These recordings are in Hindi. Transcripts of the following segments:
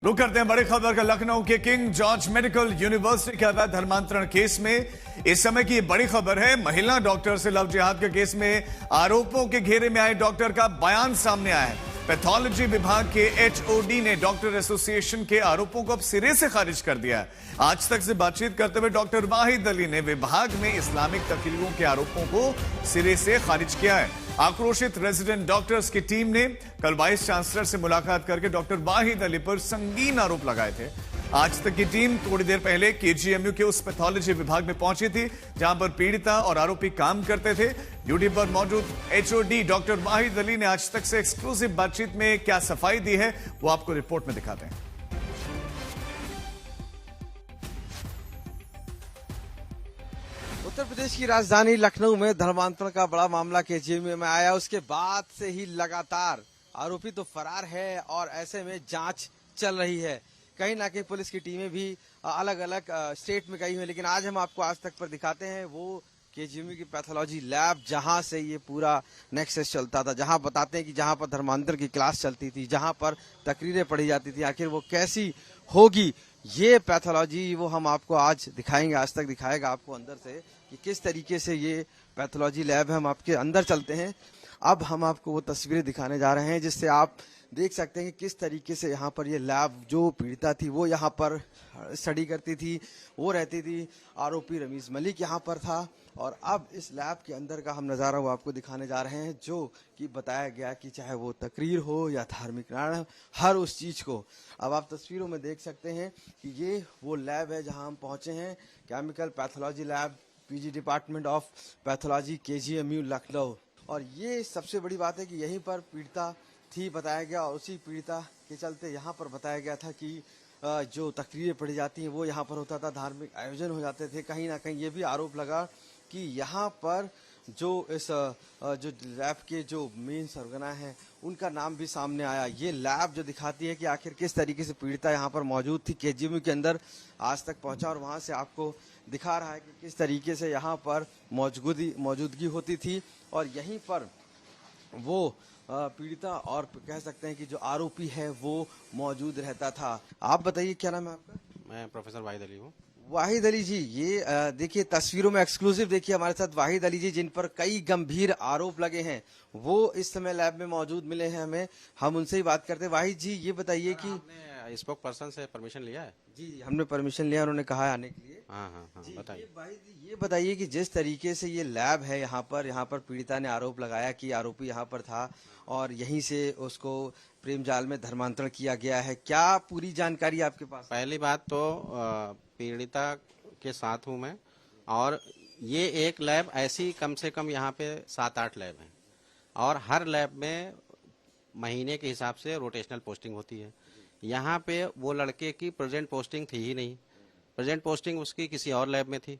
रुक करते हैं बड़ी खबर का। लखनऊ के किंग जॉर्ज मेडिकल यूनिवर्सिटी के अवैध धर्मांतरण केस में इस समय की बड़ी खबर है। महिला डॉक्टर से लव जिहाद के केस में आरोपों के घेरे में आए डॉक्टर का बयान सामने आया है। पैथोलॉजी विभाग के एचओडी ने डॉक्टर एसोसिएशन के आरोपों को अब सिरे से खारिज कर दिया है। आज तक से बातचीत करते हुए डॉक्टर वाहिद अली ने विभाग में इस्लामिक तकरीरों के आरोपों को सिरे से खारिज किया है। आक्रोशित रेजिडेंट डॉक्टर्स की टीम ने कल वाइस चांसलर से मुलाकात करके डॉक्टर वाहिद अली पर संगीन आरोप लगाए थे। आज तक की टीम थोड़ी देर पहले केजीएमयू के उस पैथोलॉजी विभाग में पहुंची थी जहां पर पीड़िता और आरोपी काम करते थे। ड्यूटी पर मौजूद एचओडी डॉक्टर वाहिद अली ने आज तक से एक्सक्लूसिव बातचीत में क्या सफाई दी है वो आपको रिपोर्ट में दिखाते हैं। उत्तर प्रदेश की राजधानी लखनऊ में धर्मांतरण का बड़ा मामला केजीएमयू में आया। उसके बाद से ही लगातार आरोपी तो फरार है और ऐसे में जांच चल रही है। कहीं ना कहीं पुलिस की टीमें भी अलग अलग स्टेट में गई हुई, लेकिन आज हम आपको आज तक पर दिखाते हैं वो केजीएमयू की पैथोलॉजी लैब जहां से ये पूरा नेक्सस चलता था, जहां बताते हैं कि जहां पर धर्मांतर की क्लास चलती थी, जहां पर तकरीरें पढ़ी जाती थी, आखिर वो कैसी होगी ये पैथोलॉजी वो हम आपको आज दिखाएंगे। आज तक दिखाएगा आपको अंदर से कि किस तरीके से ये पैथोलॉजी लैब है। हम आपके अंदर चलते हैं। अब हम आपको वो तस्वीरें दिखाने जा रहे हैं जिससे आप देख सकते हैं कि किस तरीके से यहाँ पर ये लैब जो पीड़िता थी वो यहाँ पर स्टडी करती थी, वो रहती थी। आरोपी रमीज मलिक यहाँ पर था और अब इस लैब के अंदर का हम नज़ारा वो आपको दिखाने जा रहे हैं जो कि बताया गया कि चाहे वो तकरीर हो या धार्मिक नाटक, हर उस चीज़ को अब आप तस्वीरों में देख सकते हैं कि ये वो लैब है जहाँ हम पहुँचे हैं। Chemical pathology lab, PG department of pathology, KGMU Lucknow. और ये सबसे बड़ी बात है कि यहीं पर पीड़िता थी बताया गया और उसी पीड़िता के चलते यहाँ पर बताया गया था कि जो तकरीरें पढ़ी जाती हैं वो यहाँ पर होता था, धार्मिक आयोजन हो जाते थे। कहीं ना कहीं ये भी आरोप लगा कि यहाँ पर जो इस जो लैब के जो मेन सरगना हैं उनका नाम भी सामने आया। ये लैब जो दिखाती है कि आखिर किस तरीके से पीड़िता यहाँ पर मौजूद थी, केजीएमयू के अंदर आज तक पहुँचा और वहाँ से आपको दिखा रहा है कि किस तरीके से यहाँ पर मौजूदगी होती थी और यहीं पर वो पीड़िता और कह सकते हैं कि जो आरोपी है वो मौजूद रहता था। आप बताइए क्या नाम है आपका? मैं प्रोफेसर वाहिद अली हूँ। वाहिद अली जी, ये देखिए तस्वीरों में एक्सक्लूसिव देखिए हमारे साथ वाहिद अली जी जिन पर कई गंभीर आरोप लगे हैं वो इस समय लैब में मौजूद मिले हैं हमें। हम उनसे ही बात करते हैं। वाहिद जी ये बताइए कि आपने स्पोक पर्सन से परमिशन लिया है? जी हमने परमिशन लिया, उन्होंने कहा है आने के लिए। हाँ, बताइए। वाहिद जी ये बताइए कि जिस तरीके से ये लैब है यहाँ पर पीड़िता ने आरोप लगाया कि आरोपी यहाँ पर था और यहीं से उसको प्रेम जाल में धर्मांतरण किया गया है, क्या पूरी जानकारी आपके पास? पहली बात तो पीड़िता के साथ हूँ मैं और ये एक लैब ऐसी कम से कम यहाँ पे 7-8 लैब हैं और हर लैब में महीने के हिसाब से रोटेशनल पोस्टिंग होती है। यहाँ पे वो लड़के की प्रेजेंट पोस्टिंग थी ही नहीं। प्रेजेंट पोस्टिंग उसकी किसी और लैब में थी,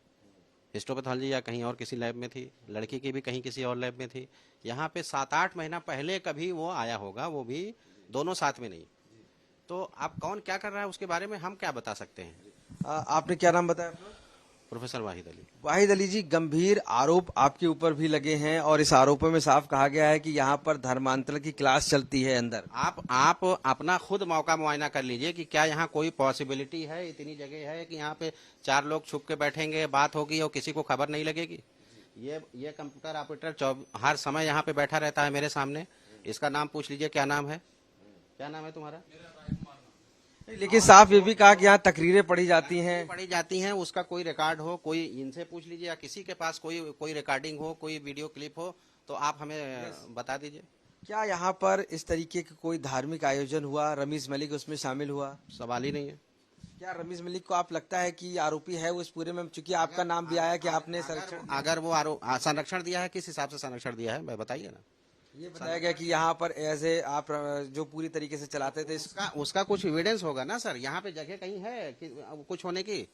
हिस्टोपैथोलॉजी या कहीं और किसी लैब में थी। लड़की की भी कहीं किसी और लैब में थी। यहाँ पे 7-8 महीना पहले कभी वो आया होगा, वो भी दोनों साथ में नहीं। तो अब कौन क्या कर रहा है उसके बारे में हम क्या बता सकते हैं? आपने क्या नाम बताया अपना? प्रोफेसर वाहिद अली। वाहिद अली जी, गंभीर आरोप आपके ऊपर भी लगे हैं और इस आरोपों में साफ कहा गया है कि यहाँ पर धर्मांतरण की क्लास चलती है अंदर। आप अपना खुद मौका मुआयना कर लीजिए कि क्या यहाँ कोई पॉसिबिलिटी है, इतनी जगह है कि यहाँ पे 4 लोग छुप के बैठेंगे, बात होगी और किसी को खबर नहीं लगेगी। ये कंप्यूटर ऑपरेटर हर समय यहाँ पे बैठा रहता है मेरे सामने। इसका नाम पूछ लीजिए, क्या नाम है? क्या नाम है तुम्हारा? लेकिन साफ ये भी कहा कि यहाँ तकरीरें पढ़ी जाती हैं, उसका कोई रिकॉर्ड हो, कोई इनसे पूछ लीजिए या किसी के पास कोई रिकॉर्डिंग हो, कोई वीडियो क्लिप हो तो आप हमें बता दीजिए। क्या यहाँ पर इस तरीके का कोई धार्मिक आयोजन हुआ, रमीज मलिक उसमें शामिल हुआ? सवाल ही नहीं है। क्या रमीज मलिक को आप लगता है कि आरोपी है वो इस पूरे में, चूंकि आपका नाम भी आया कि आपने संरक्षण, अगर वो संरक्षण दिया है, किस हिसाब से संरक्षण दिया है बताइए ना। ये बताया गया कि यहाँ पर ऐसे आप जो पूरी तरीके से चलाते थे उसका कुछ एविडेंस होगा ना सर। यहाँ पे जगह कहीं है कि कुछ होने की?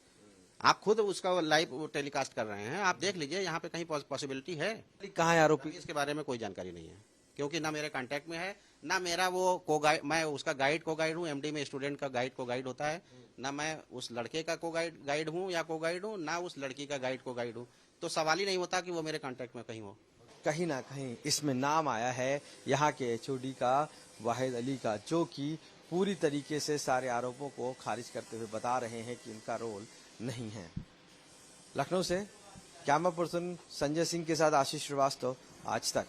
आप खुद उसका लाइव टेलीकास्ट कर रहे हैं, आप देख लीजिए यहाँ पे कहीं पॉसिबिलिटी है? कहाँ है आरोपी? इसके बारे में कोई जानकारी नहीं है क्योंकि ना मेरे कांटेक्ट में है, ना मेरा वो मैं उसका गाइड हूँ। एमडी में स्टूडेंट का गाइड होता है, ना मैं उस लड़के का गाइड हूँ या गाइड हूँ, ना उस लड़की का गाइड हूँ। तो सवाल ही नहीं होता कि वो मेरे कांटेक्ट में कहीं हो। कहीं ना कहीं इसमें नाम आया है यहाँ के एचओडी का, वाहिद अली का, जो कि पूरी तरीके से सारे आरोपों को खारिज करते हुए बता रहे हैं कि उनका रोल नहीं है। लखनऊ से कैमरा पर्सन संजय सिंह के साथ आशीष श्रीवास्तव, आज तक।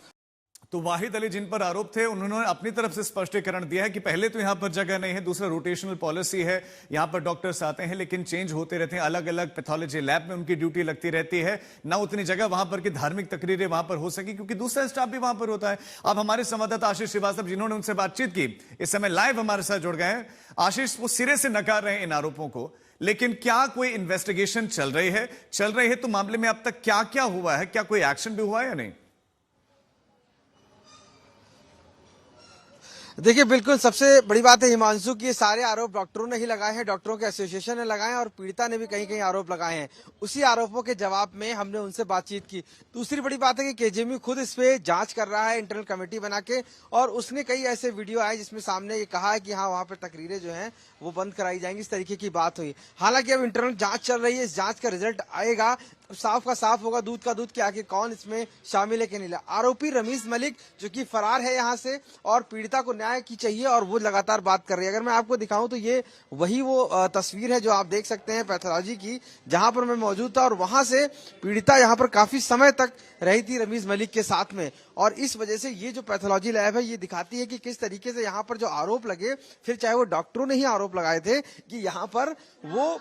तो वाहिद अली जिन पर आरोप थे उन्होंने अपनी तरफ से स्पष्टीकरण दिया है कि पहले तो यहां पर जगह नहीं है, दूसरा रोटेशनल पॉलिसी है, यहां पर डॉक्टर्स आते हैं लेकिन चेंज होते रहते हैं, अलग अलग पैथोलॉजी लैब में उनकी ड्यूटी लगती रहती है, ना उतनी जगह वहां पर की धार्मिक तकरीरें वहां पर हो सकी क्योंकि दूसरा स्टाफ भी वहां पर होता है। अब हमारे संवाददाता आशीष श्रीवास्तव जिन्होंने उनसे बातचीत की इस समय लाइव हमारे साथ जुड़ गए हैं। आशीष, वो सिरे से नकार रहे हैं इन आरोपों को, लेकिन क्या कोई इन्वेस्टिगेशन चल रही है तो मामले में अब तक क्या क्या हुआ है, क्या कोई एक्शन भी हुआ है या नहीं? देखिए, बिल्कुल सबसे बड़ी बात है हिमांशु की ये सारे आरोप डॉक्टरों ने ही लगाए हैं, डॉक्टरों के एसोसिएशन ने लगाए हैं और पीड़िता ने भी कहीं कहीं आरोप लगाए हैं। उसी आरोपों के जवाब में हमने उनसे बातचीत की। दूसरी बड़ी बात है कि केजीएमयू खुद इस पे जांच कर रहा है इंटरनल कमेटी बना के, और उसने कई ऐसे वीडियो आए जिसमें सामने ये कहा है कि हाँ, वहां पर तकरीरें जो हैं वो बंद कराई जाएंगी, इस तरीके की बात हुई। हालांकि अब इंटरनल जांच चल रही है, इस जांच का रिजल्ट आएगा, साफ का साफ होगा, दूध का दूध, कि आखिर कौन इसमें शामिल है कि नहीं। आरोपी रमीज मलिक जो कि फरार है यहाँ से और पीड़िता को न्याय की चाहिए और वो लगातार बात कर रही है। अगर मैं आपको दिखाऊं तो ये वही वो तस्वीर है जो आप देख सकते हैं पैथोलॉजी की, जहां पर मैं मौजूद था, और वहां से पीड़िता यहाँ पर काफी समय तक रही थी रमीज मलिक के साथ में। और इस वजह से ये जो पैथोलॉजी लैब है ये दिखाती है कि किस तरीके से यहाँ पर जो आरोप लगे, फिर चाहे वो डॉक्टरों ने ही आरोप लगाए थे कि यहाँ पर वो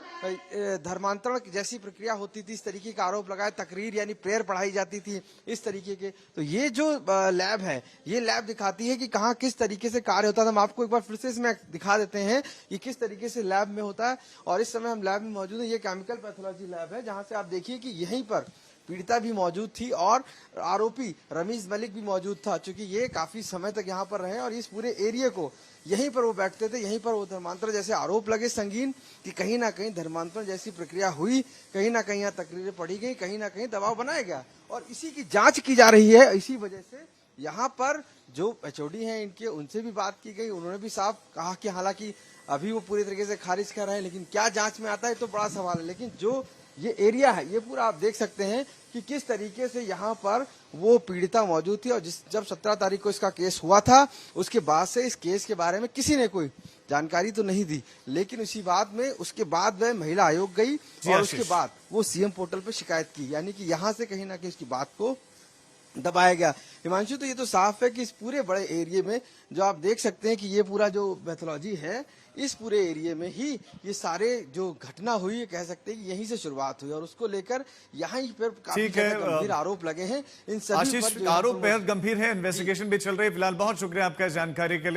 धर्मांतरण जैसी प्रक्रिया होती थी, इस तरीके का आरोप लगाए, तकरीर यानी प्रेयर पढ़ाई जाती थी, इस तरीके के। तो ये जो लैब है, ये लैब दिखाती है कि कहाँ किस तरीके से कार्य होता था। हम आपको एक बार फिर से इसमें दिखा देते हैं कि किस तरीके से लैब में होता है। और इस समय हम लैब में मौजूद है, ये केमिकल पैथोलॉजी लैब है, जहां से आप देखिए कि यहीं पर पीड़िता भी मौजूद थी और आरोपी रमीज मलिक भी मौजूद था, क्योंकि ये काफी समय तक यहाँ पर रहे और इस पूरे एरिया को यहीं पर वो बैठते थे, यहीं पर वो धर्मांतरण जैसे आरोप लगे संगीन कि कहीं ना कहीं धर्मांतरण जैसी प्रक्रिया हुई, कहीं ना कहीं यहाँ तकरीरें पढ़ी गई, कहीं ना कहीं दबाव बनाया गया और इसी की जांच की जा रही है। इसी वजह से यहाँ पर जो एचओडी हैं इनके, उनसे भी बात की गई, उन्होंने भी साफ कहा कि हालांकि अभी वो पूरी तरीके से खारिज कर रहे हैं, लेकिन क्या जांच में आता है तो बड़ा सवाल है। लेकिन जो ये एरिया है ये पूरा आप देख सकते हैं कि किस तरीके से यहाँ पर वो पीड़िता मौजूद थी और जब 17 तारीख को इसका केस हुआ था उसके बाद से इस केस के बारे में किसी ने कोई जानकारी तो नहीं दी, लेकिन उसी बात में उसके बाद वह महिला आयोग गई और उसके बाद वो सीएम पोर्टल पर शिकायत की, यानी कि यहाँ से कहीं ना कहीं इसकी बात को दबाया गया। हिमांशु, तो ये तो साफ है कि इस पूरे बड़े एरिया में जो आप देख सकते हैं कि ये पूरा जो पैथोलॉजी है, इस पूरे एरिया में ही ये सारे जो घटना हुई, कह सकते हैं कि यहीं से शुरुआत हुई और उसको लेकर यहाँ पर काफी गंभीर आरोप लगे हैं। इन सभी आशीष, आरोप बेहद गंभीर है, इन्वेस्टिगेशन भी चल रही है। फिलहाल बहुत शुक्रिया आपका जानकारी के लिए।